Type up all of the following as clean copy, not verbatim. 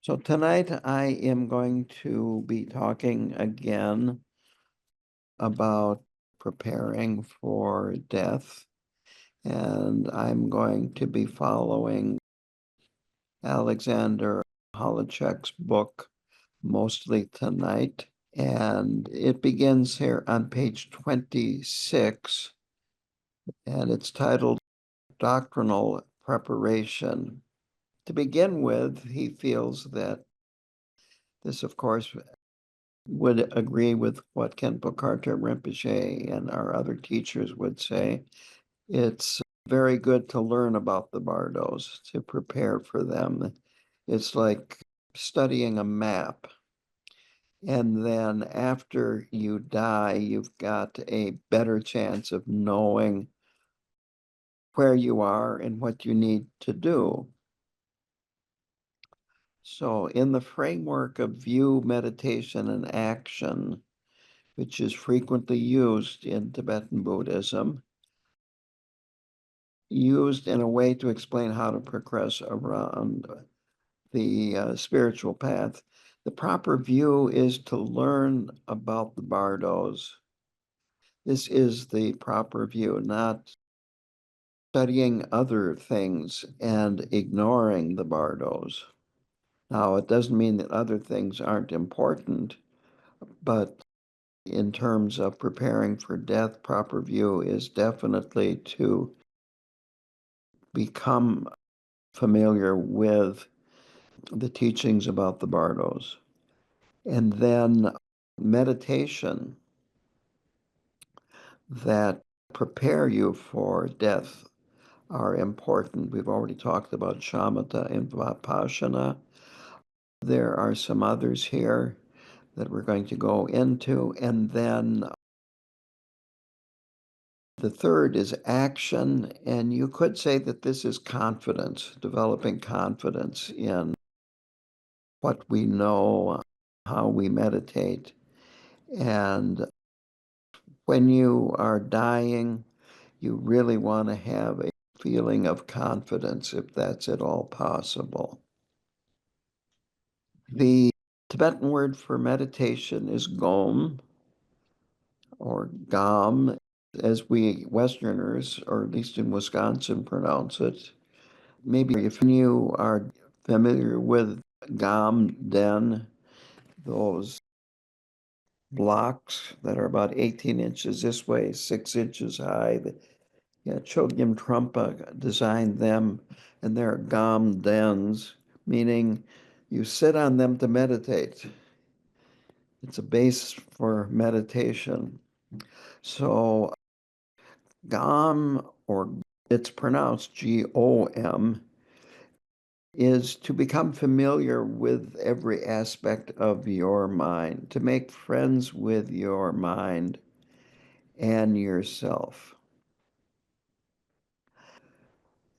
So tonight I am going to be talking again about preparing for death, and I'm going to be following Andrew Holecek's book mostly tonight. And it begins here on page 26, and it's titled Doctrinal Preparation. To begin with, he feels that this, of course, would agree with what Khenpo Karthar Rinpoche and our other teachers would say. It's very good to learn about the bardos, to prepare for them. It's like studying a map. And then after you die, you've got a better chance of knowing where you are and what you need to do. So in the framework of view, meditation, and action, which is frequently used in Tibetan Buddhism, used in a way to explain how to progress around the spiritual path. The proper view is to learn about the bardos. This is the proper view, not studying other things and ignoring the bardos. Now, it doesn't mean that other things aren't important, but in terms of preparing for death, proper view is definitely to become familiar with the teachings about the bardos. And then meditation that prepare you for death are important. We've already talked about shamatha and vipassana. There are some others here that we're going to go into. And then the third is action. And you could say that this is confidence, developing confidence in what we know, how we meditate. And when you are dying, you really want to have a feeling of confidence, if that's at all possible. The Tibetan word for meditation is gom or gam, as we Westerners, or at least in Wisconsin, pronounce it. Maybe if you are familiar with gam den, those blocks that are about 18 inches this way, 6 inches high. Yeah, Chogyam Trungpa designed them, and they're gam dens, meaning you sit on them to meditate. It's a base for meditation. So gam, or it's pronounced Gom, is to become familiar with every aspect of your mind, to make friends with your mind and yourself.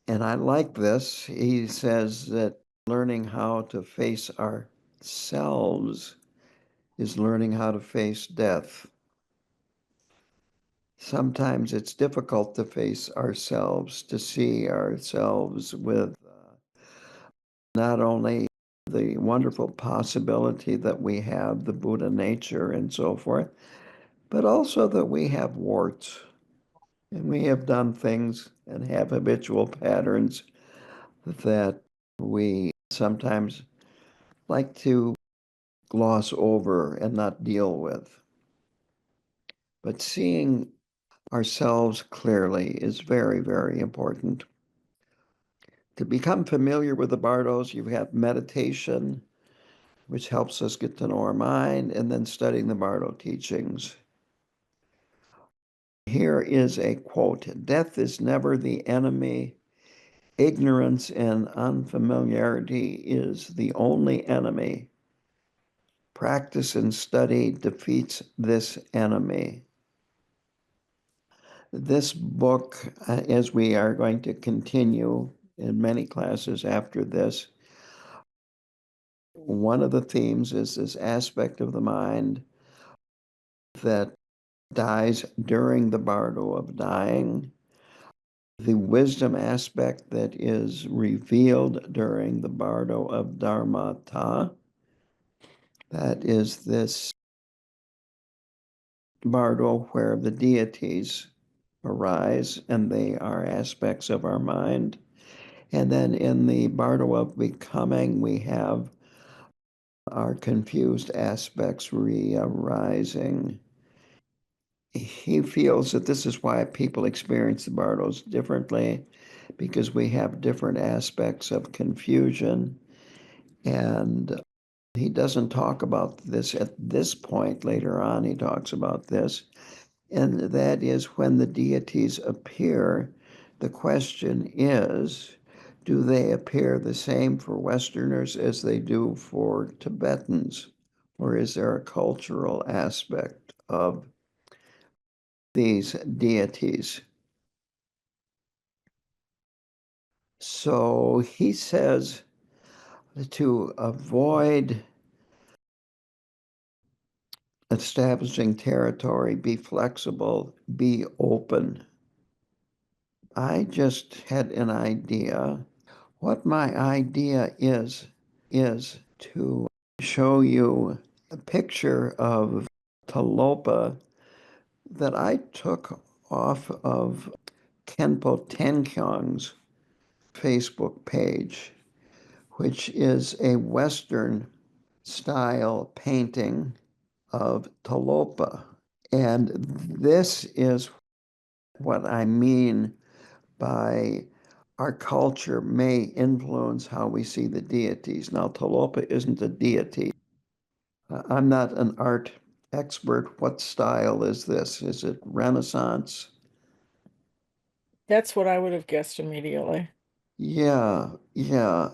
And I like this. He says that learning how to face ourselves is learning how to face death. Sometimes it's difficult to face ourselves, to see ourselves with not only the wonderful possibility that we have the Buddha nature and so forth, but also that we have warts and we have done things and have habitual patterns that we sometimes like to gloss over and not deal with. But seeing ourselves clearly is very, very important. To become familiar with the bardos, you have meditation, which helps us get to know our mind, and then studying the bardo teachings. Here is a quote: "Death is never the enemy. Ignorance and unfamiliarity is the only enemy. Practice and study defeats this enemy." This book, as we are going to continue in many classes after this, one of the themes is this aspect of the mind that dies during the bardo of dying. the wisdom aspect that is revealed during the Bardo of Dharmata. That is this Bardo where the deities arise and they are aspects of our mind. And then in the Bardo of Becoming, we have our confused aspects re-arising. He feels that this is why people experience the Bardos differently, because we have different aspects of confusion. And he doesn't talk about this at this point. Later on, he talks about this. And that is when the deities appear, the question is, do they appear the same for Westerners as they do for Tibetans? Or is there a cultural aspect of these deities? So he says to avoid establishing territory, be flexible, be open. I just had an idea. What my idea is to show you a picture of Talopa that I took off of Kenpo Tenkyong's Facebook page, which is a Western style painting of Talopa. And this is what I mean by our culture may influence how we see the deities. Now, Talopa isn't a deity. I'm not an art expert. What style is this? Is it Renaissance? That's what I would have guessed immediately. Yeah, yeah.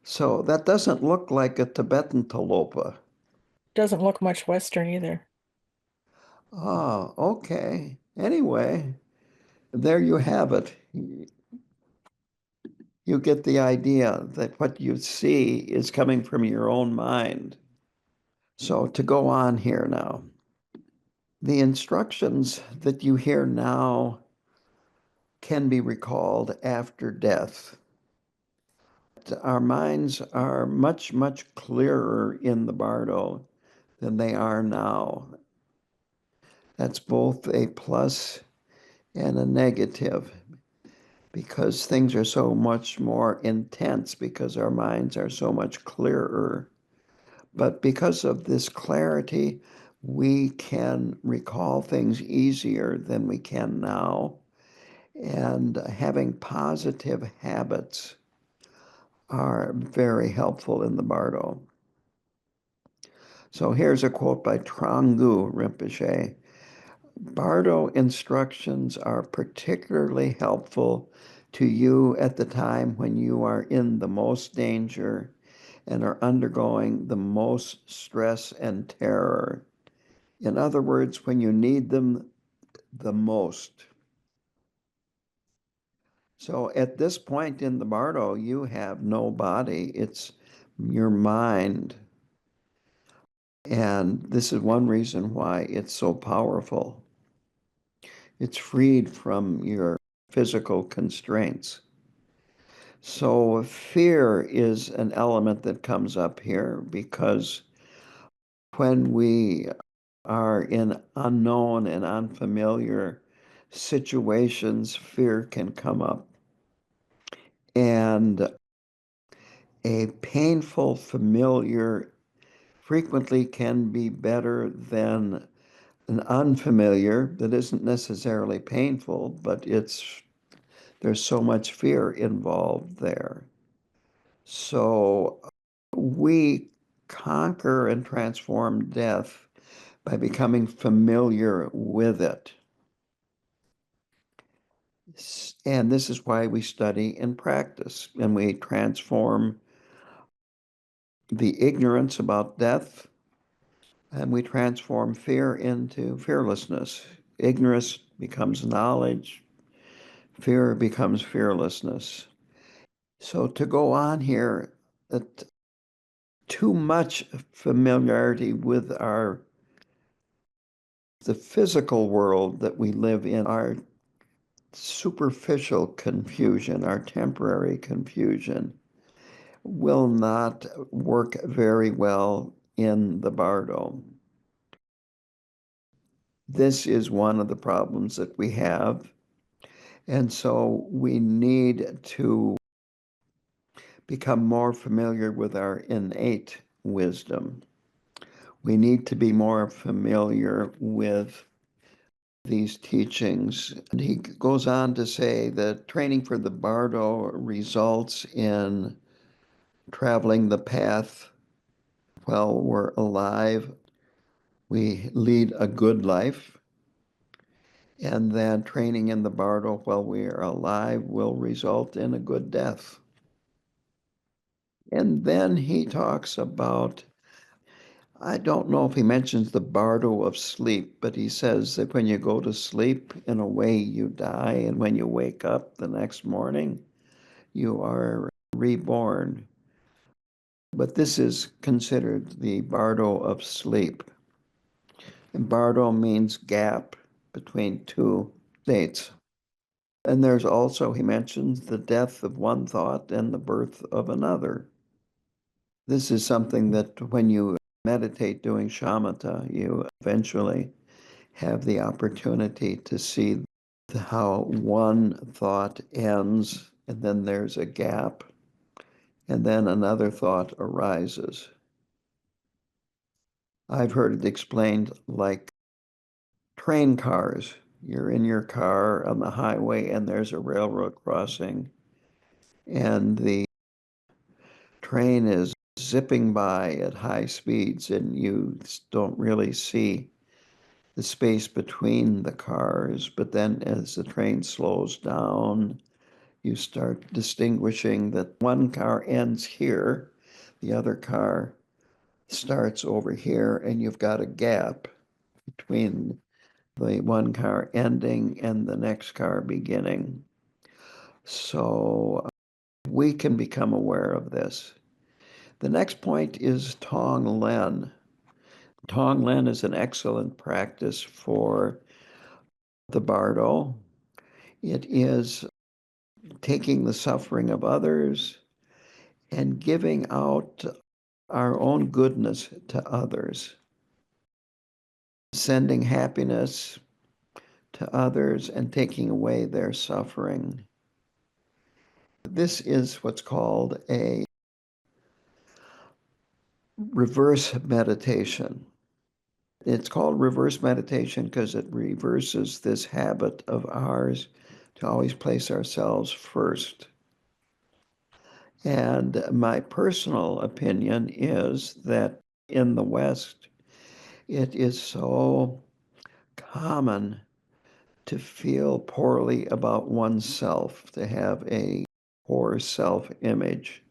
So that doesn't look like a Tibetan Talopa. Doesn't look much Western either. Ah, okay. Anyway, there you have it. You get the idea that what you see is coming from your own mind. So to go on here now, the instructions that you hear now can be recalled after death. Our minds are much, much clearer in the Bardo than they are now. That's both a plus and a negative because things are so much more intense because our minds are so much clearer. But because of this clarity, we can recall things easier than we can now. And having positive habits are very helpful in the Bardo. So here's a quote by Trangu Rinpoche. Bardo instructions are particularly helpful to you at the time when you are in the most danger and are undergoing the most stress and terror. In other words, when you need them the most. So at this point in the Bardo, you have no body, it's your mind. And this is one reason why it's so powerful. It's freed from your physical constraints. So fear is an element that comes up here because when we are in unknown and unfamiliar situations, fear can come up. And a painful familiar frequently can be better than an unfamiliar that isn't necessarily painful, but there's so much fear involved there. So we conquer and transform death by becoming familiar with it. And this is why we study and practice, and we transform the ignorance about death, and we transform fear into fearlessness. Ignorance becomes knowledge, fear becomes fearlessness. So to go on here, that too much familiarity with the physical world that we live in, our superficial confusion, our temporary confusion, will not work very well in the bardo. This is one of the problems that we have. And so we need to become more familiar with our innate wisdom. We need to be more familiar with these teachings. And he goes on to say that training for the bardo results in traveling the path while we're alive. We lead a good life. And then training in the bardo while we are alive will result in a good death. And then he talks about, I don't know if he mentions the bardo of sleep, but he says that when you go to sleep, in a way you die, and when you wake up the next morning, you are reborn. But this is considered the bardo of sleep. And bardo means gap between two states. And there's also, he mentions the death of one thought and the birth of another. This is something that when you meditate doing shamatha, you eventually have the opportunity to see how one thought ends, and then there's a gap, and then another thought arises. I've heard it explained like train cars. You're in your car on the highway, and there's a railroad crossing, and the train is zipping by at high speeds, and you don't really see the space between the cars. But then as the train slows down, you start distinguishing that one car ends here, the other car starts over here, and you've got a gap between the one car ending and the next car beginning. So we can become aware of this. The next point is Tonglen. Tonglen is an excellent practice for the bardo. It is taking the suffering of others and giving out our own goodness to others, sending happiness to others and taking away their suffering. This is what's called a reverse meditation. It's called reverse meditation because it reverses this habit of ours to always place ourselves first. And my personal opinion is that in the West, it is so common to feel poorly about oneself, to have a poor self-image.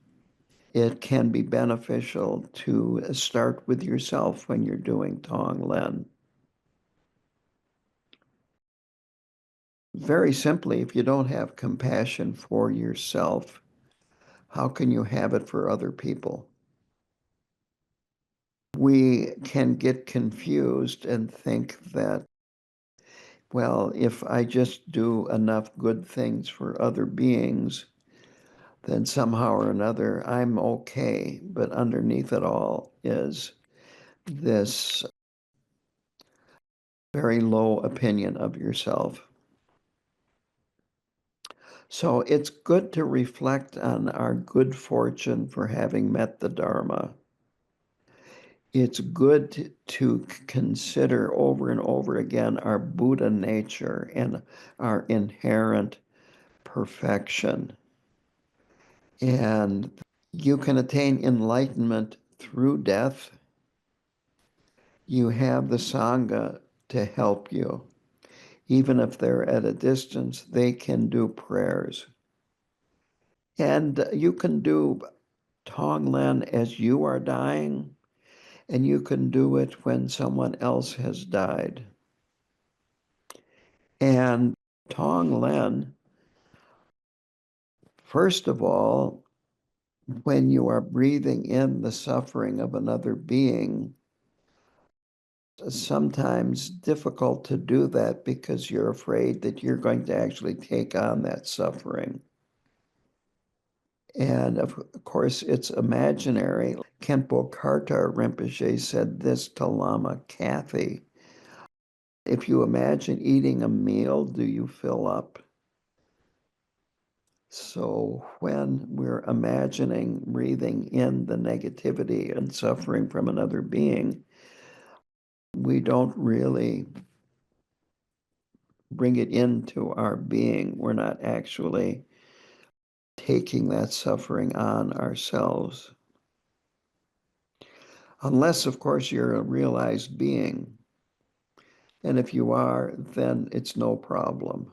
It can be beneficial to start with yourself when you're doing Tonglen. Very simply, if you don't have compassion for yourself, how can you have it for other people? We can get confused and think that, well, if I just do enough good things for other beings, then somehow or another I'm okay. But underneath it all is this very low opinion of yourself. So it's good to reflect on our good fortune for having met the Dharma. It's good to consider over and over again our Buddha nature and our inherent perfection. And you can attain enlightenment through death. You have the Sangha to help you. Even if they're at a distance, they can do prayers. And you can do Tonglen as you are dying, and you can do it when someone else has died. And Tonglen, first of all, when you are breathing in the suffering of another being, sometimes difficult to do that because you're afraid that you're going to actually take on that suffering. And of course, it's imaginary. Khenpo Karthar Rinpoche said this to Lama Kathy. If you imagine eating a meal, do you fill up? So when we're imagining breathing in the negativity and suffering from another being, we don't really bring it into our being. We're not actually taking that suffering on ourselves. Unless, of course, you're a realized being. And if you are, then it's no problem.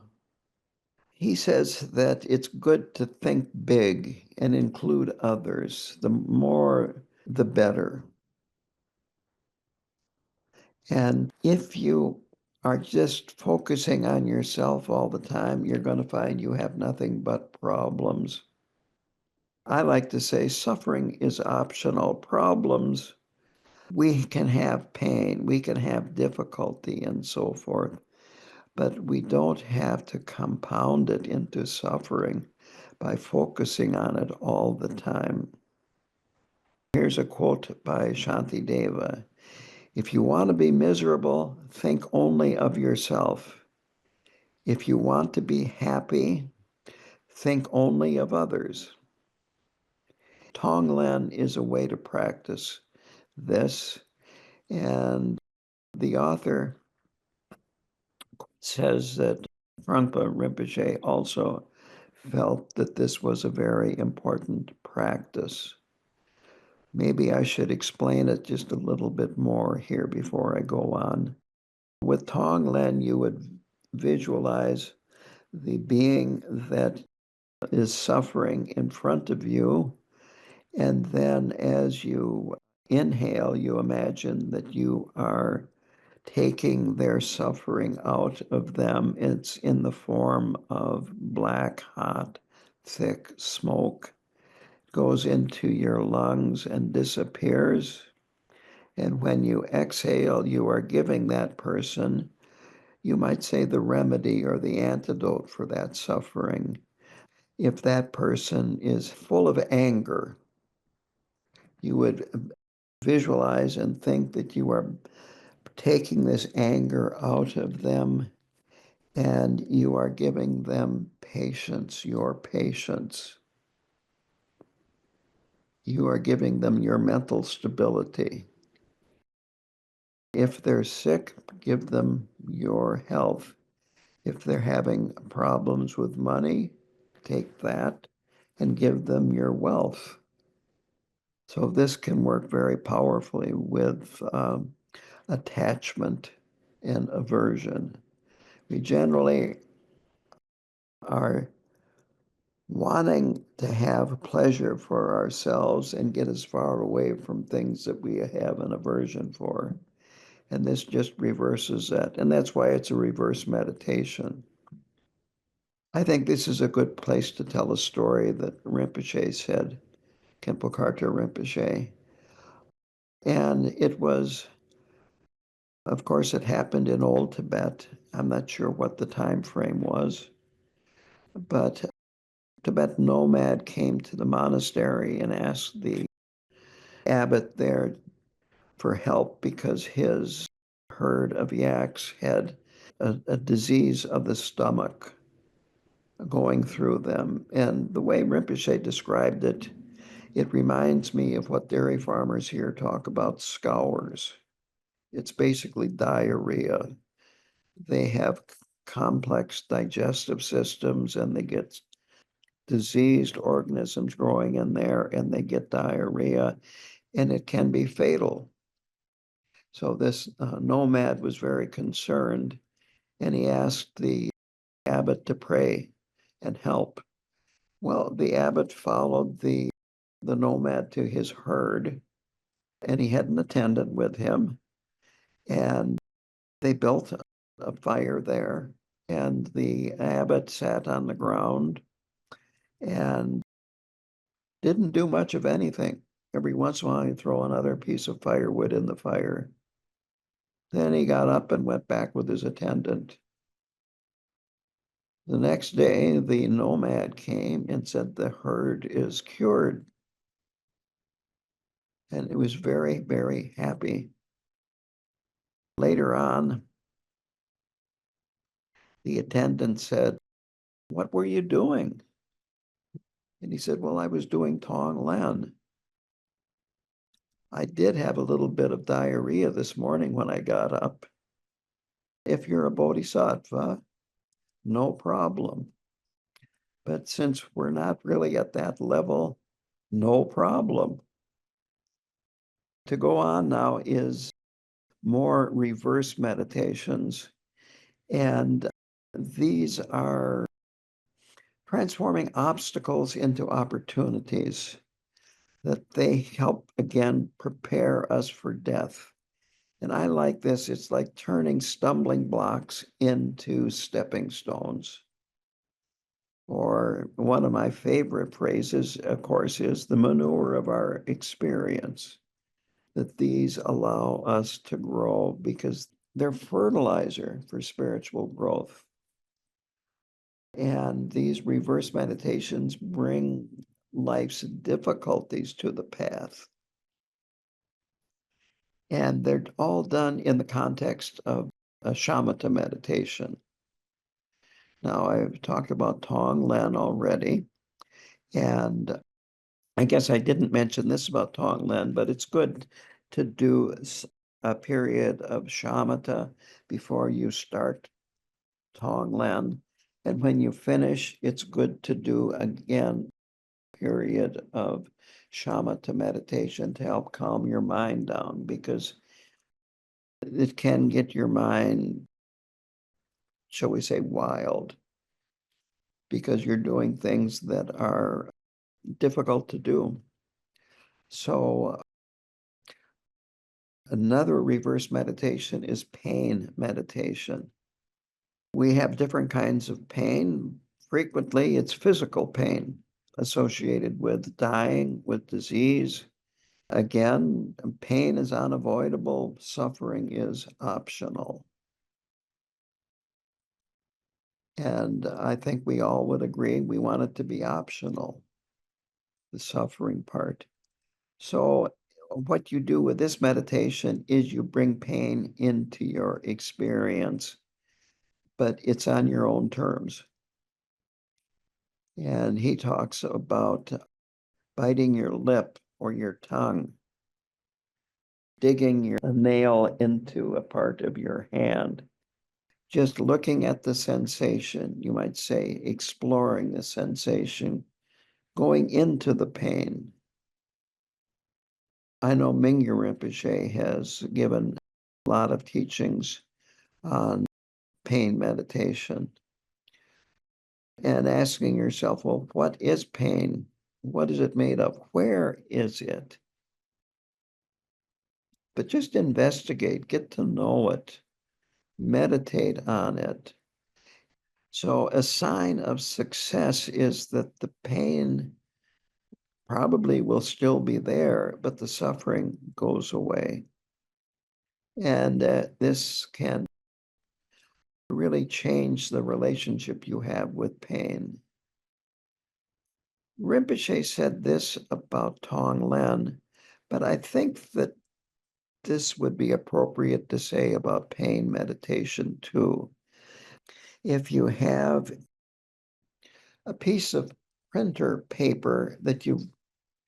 He says that it's good to think big and include others. The more, the better. And if you are just focusing on yourself all the time, you're going to find you have nothing but problems. I like to say suffering is optional. Problems, we can have pain, we can have difficulty and so forth, but we don't have to compound it into suffering by focusing on it all the time. Here's a quote by Shantideva. If you want to be miserable, think only of yourself. If you want to be happy, think only of others. Tonglen is a way to practice this, and the author says that Trungpa Rinpoche also felt that this was a very important practice. Maybe I should explain it just a little bit more here before I go on. With Tonglen, you would visualize the being that is suffering in front of you, and then as you inhale, you imagine that you are taking their suffering out of them. It's in the form of black, hot, thick smoke. It goes into your lungs and disappears. And when you exhale, you are giving that person, you might say, the remedy or the antidote for that suffering. If that person is full of anger, you would visualize and think that you are taking this anger out of them and you are giving them patience, your patience. You are giving them your mental stability. If they're sick, give them your health. If they're having problems with money, take that and give them your wealth. So this can work very powerfully with attachment and aversion. We generally are wanting to have pleasure for ourselves and get as far away from things that we have an aversion for. And this just reverses that. And that's why it's a reverse meditation. I think this is a good place to tell a story that Rinpoche said, Khenpo Karthar Rinpoche. And it was, of course, it happened in Old Tibet. I'm not sure what the time frame was, but a Tibetan nomad came to the monastery and asked the abbot there for help because his herd of yaks had a disease of the stomach going through them. And the way Rinpoche described it, it reminds me of what dairy farmers here talk about scours. It's basically diarrhea. They have complex digestive systems and they get diseased organisms growing in there and they get diarrhea and it can be fatal. So this nomad was very concerned and he asked the abbot to pray and help. Well, the abbot followed the nomad to his herd and he had an attendant with him and they built a fire there and the abbot sat on the ground and didn't do much of anything. Every once in a while, he'd throw another piece of firewood in the fire. Then he got up and went back with his attendant. The next day, the nomad came and said the herd is cured. And he was very, very happy. Later on, the attendant said, "What were you doing?" And he said, "Well, I was doing Tonglen. I did have a little bit of diarrhea this morning when I got up. If you're a bodhisattva, no problem. But since we're not really at that level, no problem." To go on now is more reverse meditations. And these are transforming obstacles into opportunities, that they help again prepare us for death. And I like this. It's like turning stumbling blocks into stepping stones. Or one of my favorite phrases, of course, is the manure of our experience, that these allow us to grow because they're fertilizer for spiritual growth. And these reverse meditations bring life's difficulties to the path. And they're all done in the context of a shamatha meditation. Now, I've talked about Tonglen already, and I guess I didn't mention this about Tonglen, but it's good to do a period of shamatha before you start Tonglen. And when you finish, it's good to do again period of shamatha meditation to help calm your mind down, because it can get your mind, shall we say, wild, because you're doing things that are difficult to do. So another reverse meditation is pain meditation. We have different kinds of pain. Frequently, it's physical pain associated with dying, with disease. Again, pain is unavoidable, suffering is optional. And I think we all would agree we want it to be optional, the suffering part. So what you do with this meditation is you bring pain into your experience, but it's on your own terms. And he talks about biting your lip or your tongue, digging a nail into a part of your hand, just looking at the sensation, you might say, exploring the sensation, going into the pain. I know Mingyur Rinpoche has given a lot of teachings on pain meditation, and asking yourself, well, what is pain? What is it made of? Where is it? But just investigate, get to know it, meditate on it. So a sign of success is that the pain probably will still be there, but the suffering goes away. And this can really change the relationship you have with pain. Rinpoche said this about Tonglen, but I think that this would be appropriate to say about pain meditation too. If you have a piece of printer paper that you've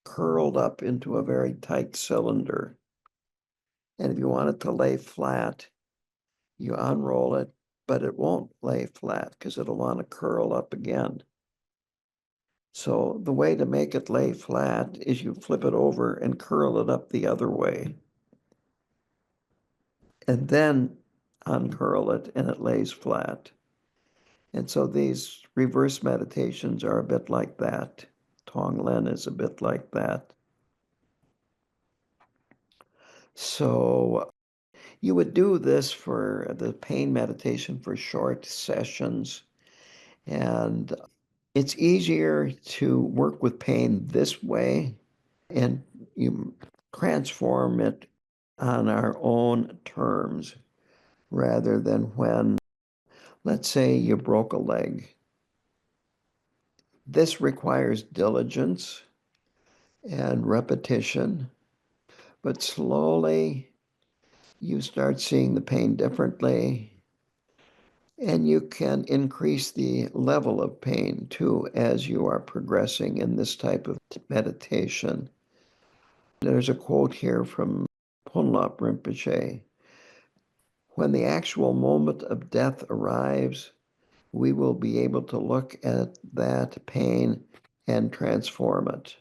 curled up into a very tight cylinder, and if you want it to lay flat, you unroll it, but it won't lay flat because it'll want to curl up again. So the way to make it lay flat is you flip it over and curl it up the other way, and then uncurl it and it lays flat. And so these reverse meditations are a bit like that. Tonglen is a bit like that. So you would do this for the pain meditation for short sessions, and it's easier to work with pain this way, and you transform it on our own terms. rather than when, let's say, you broke a leg. This requires diligence and repetition, but slowly you start seeing the pain differently, and you can increase the level of pain too as you are progressing in this type of meditation. There's a quote here from Punlop Rinpoche. When the actual moment of death arrives, we will be able to look at that pain and transform it.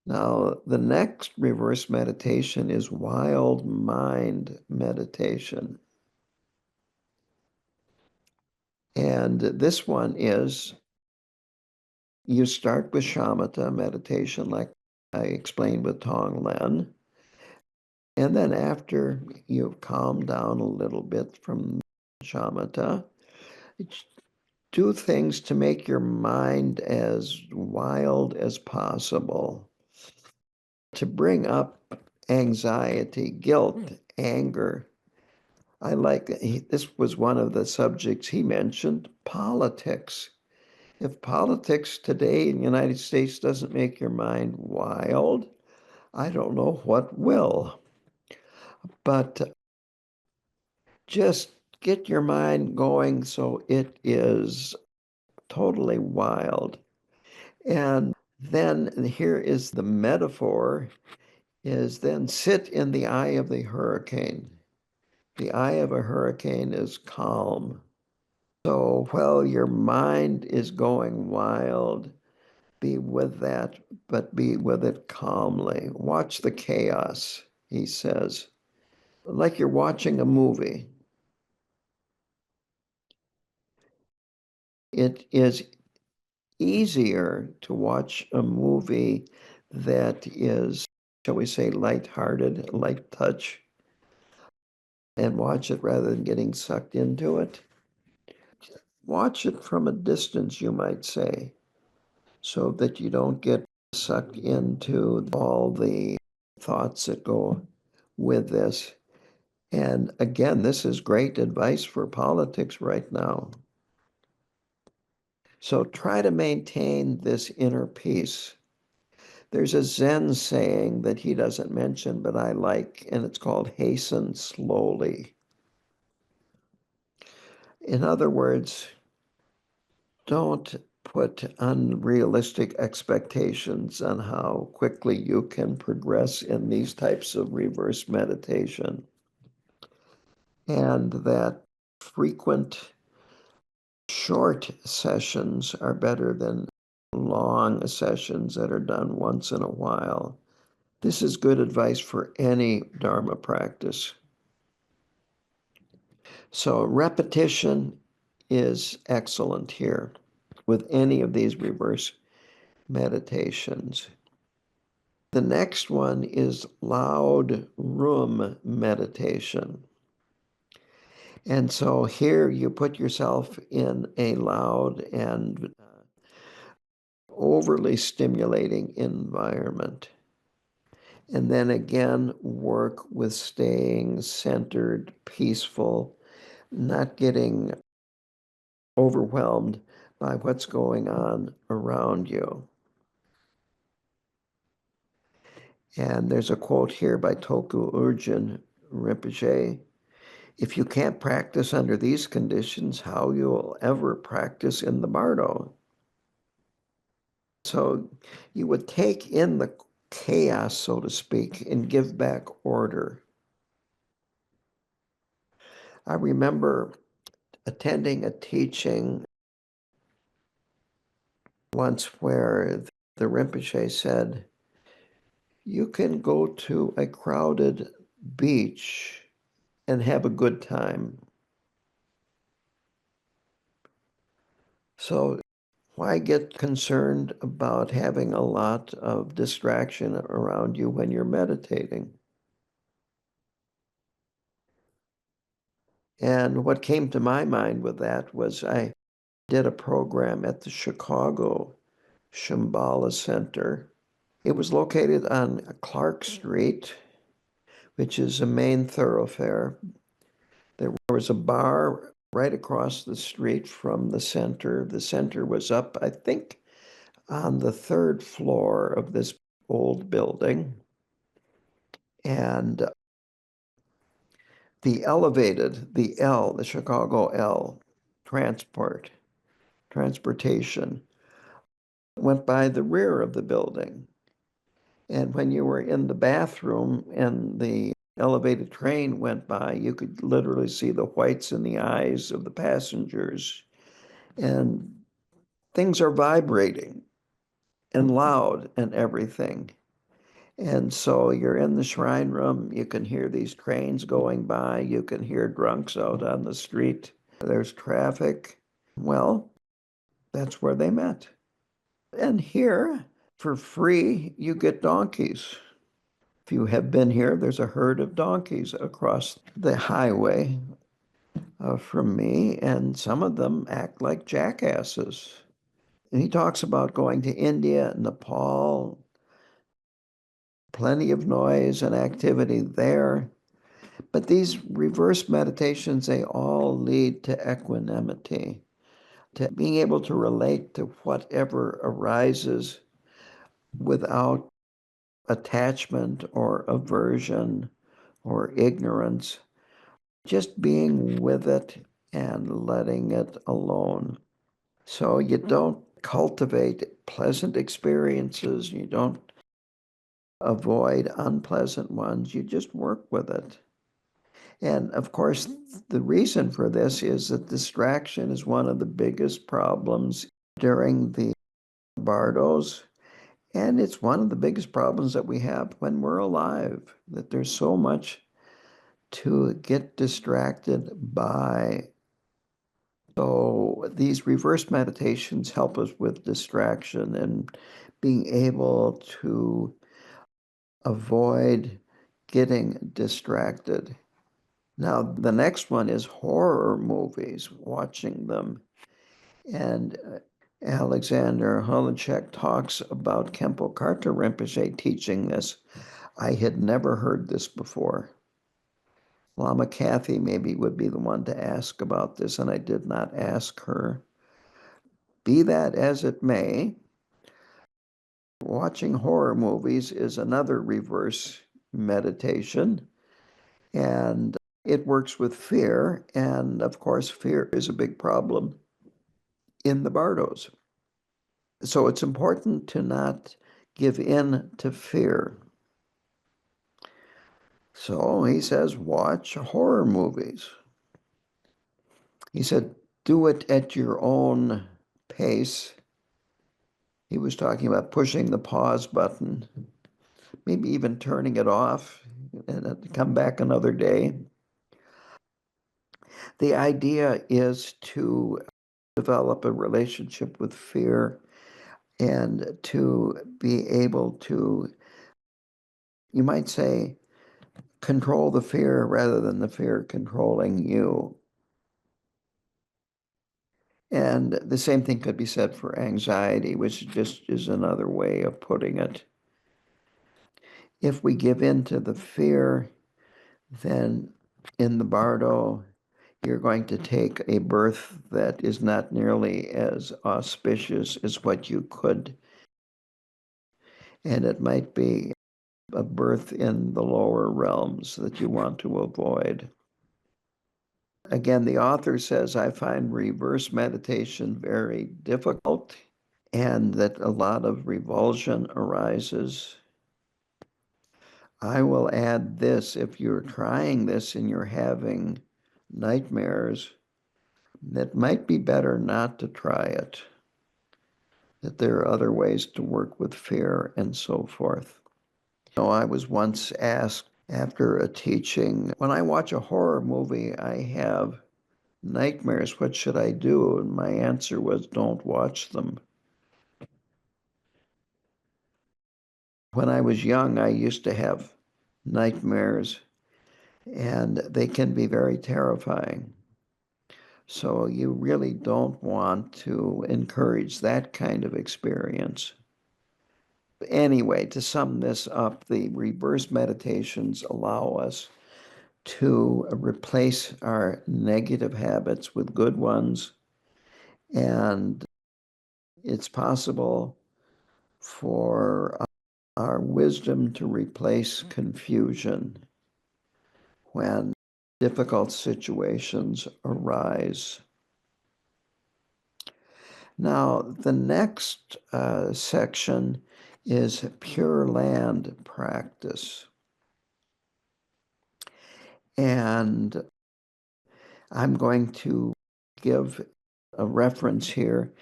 Now, the next reverse meditation is wild mind meditation. And this one is you start with shamatha meditation, like I explained with Tonglen. And then after you've calmed down a little bit from shamatha, do things to make your mind as wild as possible, to bring up anxiety, guilt, anger. This was one of the subjects he mentioned, politics. If politics today in the United States doesn't make your mind wild, I don't know what will. But just get your mind going so it is totally wild. And then here is the metaphor, is then sit in the eye of the hurricane. The eye of a hurricane is calm. So while your mind is going wild, be with that, but be with it calmly. Watch the chaos, he says, like you're watching a movie. It is easier to watch a movie that is, shall we say, lighthearted, light touch, and watch it rather than getting sucked into it. Watch it from a distance, you might say, so that you don't get sucked into all the thoughts that go with this. And again, this is great advice for politics right now. So try to maintain this inner peace. There's a Zen saying that he doesn't mention, but I like, and it's called hasten slowly. In other words, don't put unrealistic expectations on how quickly you can progress in these types of reverse meditation. And that frequent short sessions are better than long sessions that are done once in a while. This is good advice for any Dharma practice. So repetition is excellent here with any of these reverse meditations. The next one is loud room meditation. And so here you put yourself in a loud and overly stimulating environment. And then again, work with staying centered, peaceful, not getting overwhelmed by what's going on around you. And there's a quote here by Toku Urgyen Rinpoche. If you can't practice under these conditions, how you'll ever practice in the bardo? So you would take in the chaos, so to speak, and give back order. I remember attending a teaching once where the Rinpoche said, you can go to a crowded beach and have a good time. So why get concerned about having a lot of distraction around you when you're meditating? And what came to my mind with that was I did a program at the Chicago Shambhala Center. It was located on Clark Street, which is a main thoroughfare. There was a bar right across the street from the center. The center was up, I think, on the third floor of this old building. And the elevated, the L, the Chicago L, transportation, went by the rear of the building. And when you were in the bathroom and the elevated train went by, you could literally see the whites in the eyes of the passengers. And things are vibrating and loud and everything. And so you're in the shrine room, you can hear these trains going by, you can hear drunks out on the street. There's traffic. Well, that's where they met. And here, for free, you get donkeys. If you have been here, there's a herd of donkeys across the highway from me, and some of them act like jackasses. And he talks about going to India, Nepal, plenty of noise and activity there. But these reverse meditations, they all lead to equanimity, to being able to relate to whatever arises without attachment or aversion or ignorance, just being with it and letting it alone. So you don't cultivate pleasant experiences, you don't avoid unpleasant ones, you just work with it. And of course, the reason for this is that distraction is one of the biggest problems during the bardos. And it's one of the biggest problems that we have when we're alive, that there's so much to get distracted by. So these reverse meditations help us with distraction and being able to avoid getting distracted. Now, the next one is horror movies, watching them. And Alexander Holecek talks about Khenpo Karta Rinpoche teaching this. I had never heard this before. Lama Kathy maybe would be the one to ask about this, and I did not ask her. Be that as it may, watching horror movies is another reverse meditation, and it works with fear, and of course, fear is a big problem in the bardos. So it's important to not give in to fear. So he says, watch horror movies. He said, do it at your own pace. He was talking about pushing the pause button, maybe even turning it off and come back another day. The idea is to develop a relationship with fear and to be able to, you might say, control the fear rather than the fear controlling you. And the same thing could be said for anxiety, which just is another way of putting it. If we give in to the fear, then in the bardo, you're going to take a birth that is not nearly as auspicious as what you could. And it might be a birth in the lower realms that you want to avoid. Again, the author says, I find reverse meditation very difficult and that a lot of revulsion arises. I will add this, if you're trying this and you're having nightmares, that might be better not to try it, that there are other ways to work with fear and so forth. I was once asked after a teaching, when I watch a horror movie, I have nightmares, what should I do? And my answer was, don't watch them. When I was young, I used to have nightmares, and they can be very terrifying. So you really don't want to encourage that kind of experience. Anyway, to sum this up, the reverse meditations allow us to replace our negative habits with good ones, and it's possible for our wisdom to replace confusion when difficult situations arise. Now, the next section is Pure Land practice. And I'm going to give a reference here.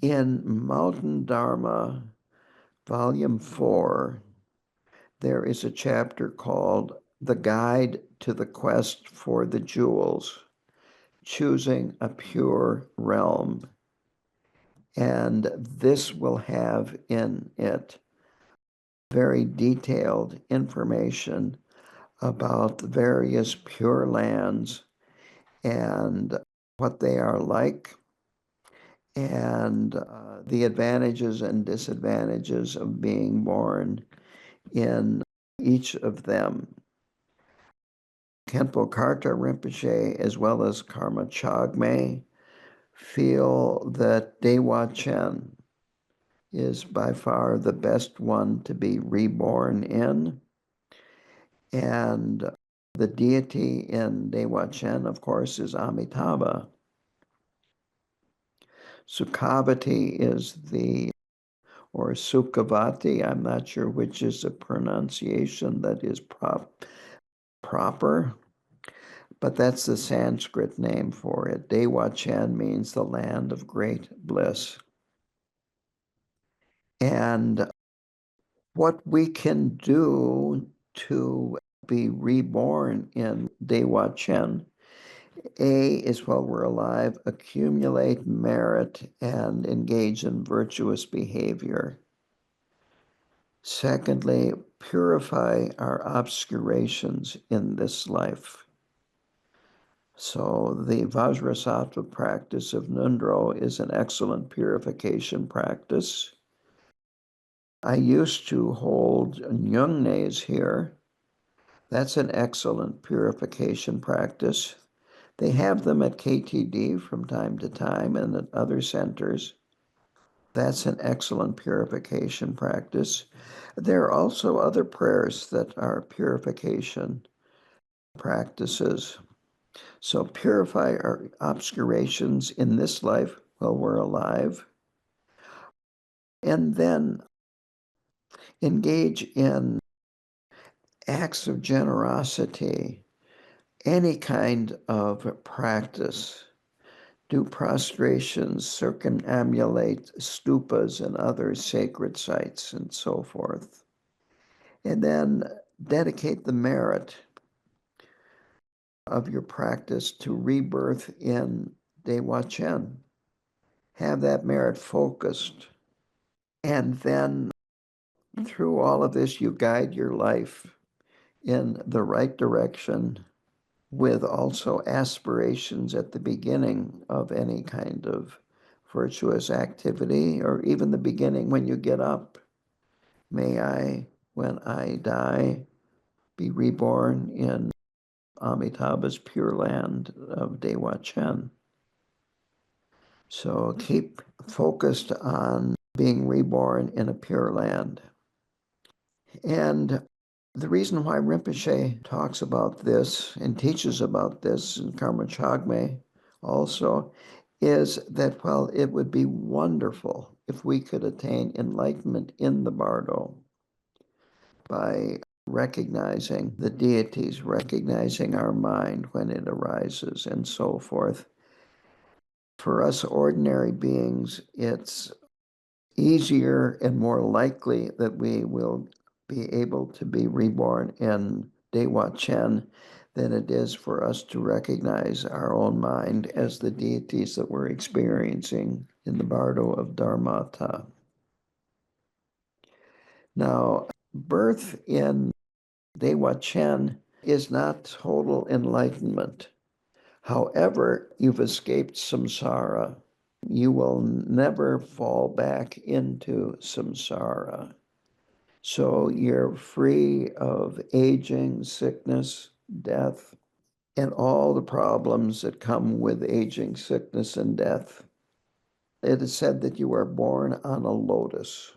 In Mountain Dharma, Volume 4, there is a chapter called The Guide to the Quest for the Jewels, Choosing a Pure Realm. And this will have in it very detailed information about the various pure lands and what they are like, and the advantages and disadvantages of being born in each of them. Khenpo Karta Rinpoche, as well as Karma Chagme, feel that Dewa Chen is by far the best one to be reborn in. And the deity in Dewa Chen, of course, is Amitabha. Sukhavati is or Sukhavati, I'm not sure which is the pronunciation that is proper, but that's the Sanskrit name for it. Dewa Chen means the land of great bliss. And what we can do to be reborn in Dewa Chen, A, is while we're alive, accumulate merit and engage in virtuous behavior. Secondly, purify our obscurations in this life. So the Vajrasattva practice of Nundro is an excellent purification practice. I used to hold Nyungnes here. That's an excellent purification practice. They have them at KTD from time to time and at other centers. That's an excellent purification practice. There are also other prayers that are purification practices. So purify our obscurations in this life while we're alive, and then engage in acts of generosity, any kind of practice. Do prostrations, circumambulate stupas and other sacred sites, and so forth. And then dedicate the merit of your practice to rebirth in Dewa Chen. Have that merit focused. And then through all of this, you guide your life in the right direction, with also aspirations at the beginning of any kind of virtuous activity, or even the beginning when you get up. May I, when I die, be reborn in Amitabha's pure land of Dewa Chen. So keep focused on being reborn in a pure land. And the reason why Rinpoche talks about this and teaches about this in Karma Chagme also is that while it would be wonderful if we could attain enlightenment in the Bardo by recognizing the deities, recognizing our mind when it arises, and so forth, for us ordinary beings, it's easier and more likely that we will be able to be reborn in Dewa Chen than it is for us to recognize our own mind as the deities that we're experiencing in the Bardo of Dharmata. Now, birth in Dewa Chen is not total enlightenment. However, you've escaped samsara. You will never fall back into samsara. So you're free of aging, sickness, death, and all the problems that come with aging, sickness, and death. It is said that you are born on a lotus.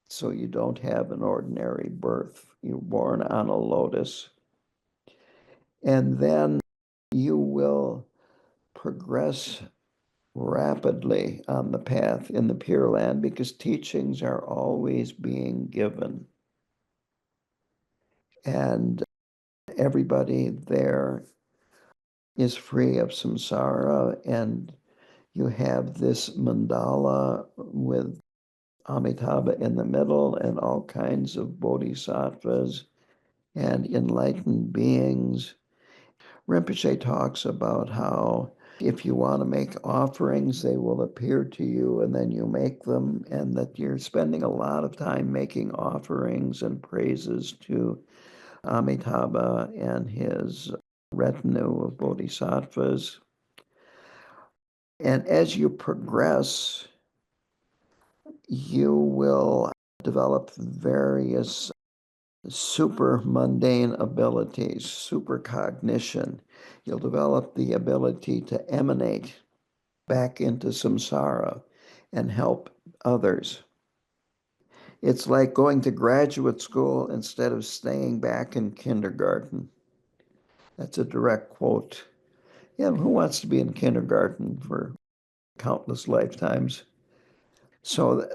So you don't have an ordinary birth. You're born on a lotus. And then you will progress rapidly on the path in the Pure Land because teachings are always being given. And everybody there is free of samsara, and you have this mandala with Amitabha in the middle and all kinds of bodhisattvas and enlightened beings. Rinpoche talks about how if you want to make offerings, they will appear to you and then you make them, and that you're spending a lot of time making offerings and praises to Amitabha and his retinue of bodhisattvas. And as you progress, you will develop various super mundane abilities, supercognition. You'll develop the ability to emanate back into samsara and help others. It's like going to graduate school instead of staying back in kindergarten. That's a direct quote. Yeah, who wants to be in kindergarten for countless lifetimes? So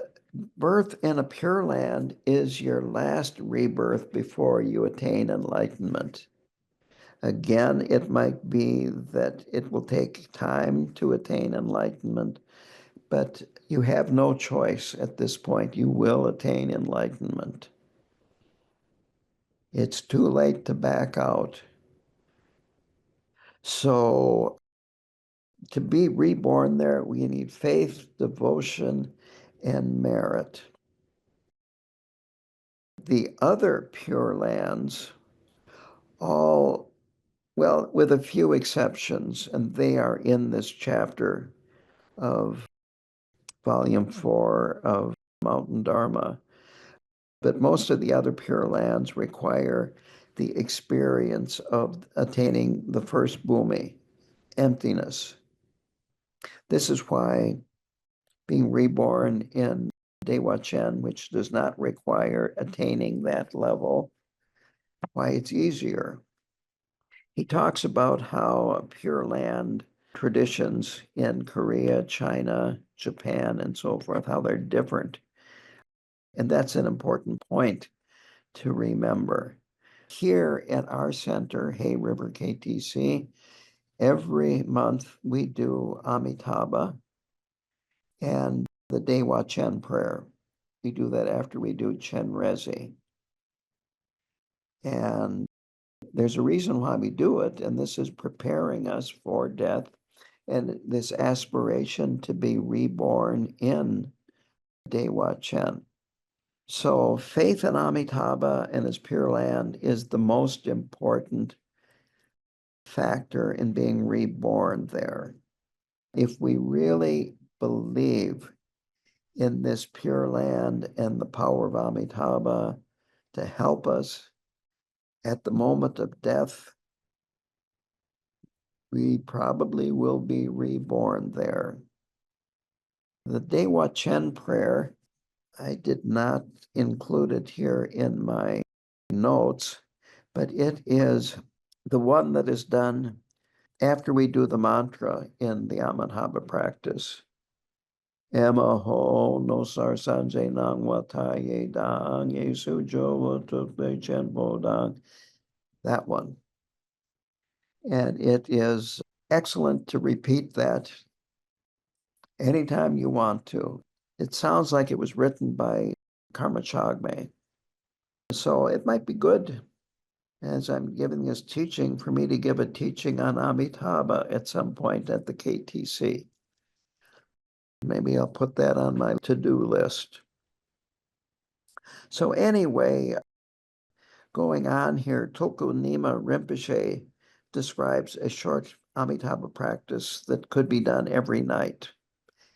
birth in a Pure Land is your last rebirth before you attain enlightenment. Again, it might be that it will take time to attain enlightenment, but you have no choice at this point. You will attain enlightenment. It's too late to back out. So to be reborn there, we need faith, devotion, and merit. The other Pure Lands, all, well, with a few exceptions, and they are in this chapter of Volume 4 of Mountain Dharma. But most of the other Pure Lands require the experience of attaining the first bhumi, emptiness. This is why being reborn in Dewa Chen, which does not require attaining that level, why it's easier. He talks about how Pure Land traditions in Korea, China, Japan, and so forth, how they're different. And that's an important point to remember. Here at our center, Hay River KTC, every month we do Amitabha and the Dewa Chen prayer. We do that after we do Chen Rezi. And there's a reason why we do it, and this is preparing us for death and this aspiration to be reborn in Dewa Chen. So faith in Amitabha and his Pure Land is the most important factor in being reborn there. If we really believe in this Pure Land and the power of Amitabha to help us at the moment of death, we probably will be reborn there. The Dewa Chen prayer, I did not include it here in my notes, but it is the one that is done after we do the mantra in the Amitabha practice. Emaho no sar sanje nang wataye dang yesu jo tukbe chen bodang. That one. And it is excellent to repeat that anytime you want to. It sounds like it was written by Karma Chagme. So it might be good, as I'm giving this teaching, for me to give a teaching on Amitabha at some point at the KTC. Maybe I'll put that on my to-do list. So anyway, going on here, Tulku Nima Rinpoche describes a short Amitabha practice that could be done every night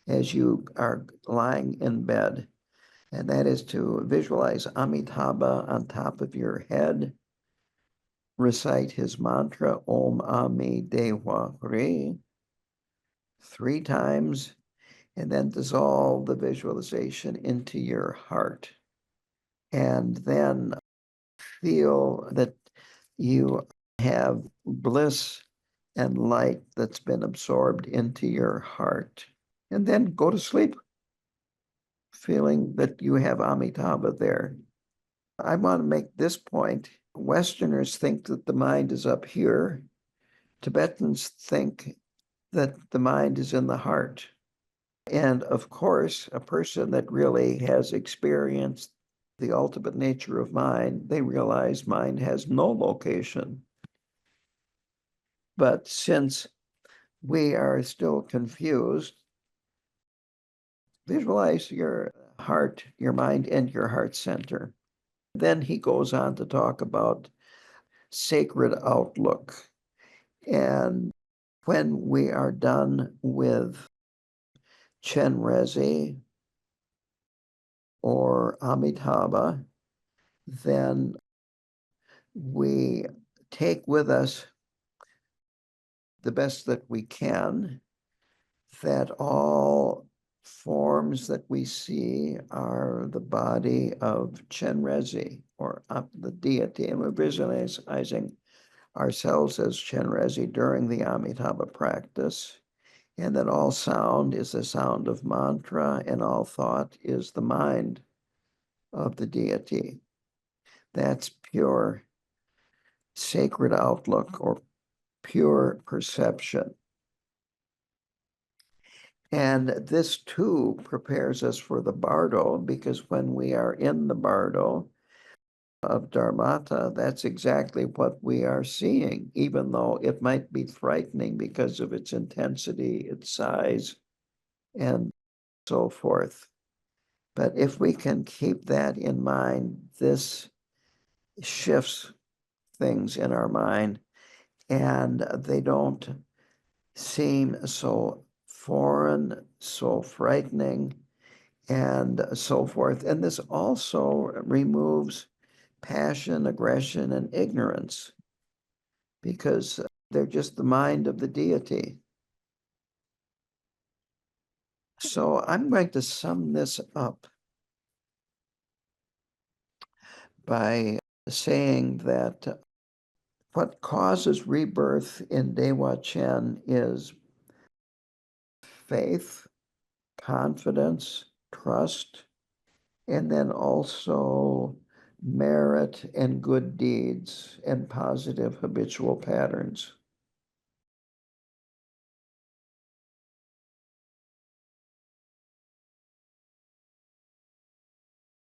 as you are lying in bed. And that is to visualize Amitabha on top of your head, recite his mantra, Om Ami Dewa Hri, 3 times, and then dissolve the visualization into your heart. And then feel that you have bliss and light that's been absorbed into your heart. And then go to sleep, feeling that you have Amitabha there. I want to make this point. Westerners think that the mind is up here. Tibetans think that the mind is in the heart. And of course, a person that really has experienced the ultimate nature of mind, they realize mind has no location. But since we are still confused, visualize your heart, your mind, and your heart center. Then he goes on to talk about sacred outlook. And when we are done with Chenrezig or Amitabha, then we take with us the best that we can, that all forms that we see are the body of Chenrezig, or the deity, and we're visualizing ourselves as Chenrezig during the Amitabha practice, and that all sound is the sound of mantra, and all thought is the mind of the deity. That's pure sacred outlook or pure perception. And this too prepares us for the bardo, because when we are in the bardo of Dharmata, that's exactly what we are seeing, even though it might be frightening because of its intensity, its size, and so forth. But if we can keep that in mind, this shifts things in our mind, and they don't seem so foreign, so frightening, and so forth. And this also removes passion, aggression, and ignorance, because they're just the mind of the deity. So I'm going to sum this up by saying that what causes rebirth in Dewa Chen is faith, confidence, trust, and then also merit and good deeds and positive habitual patterns.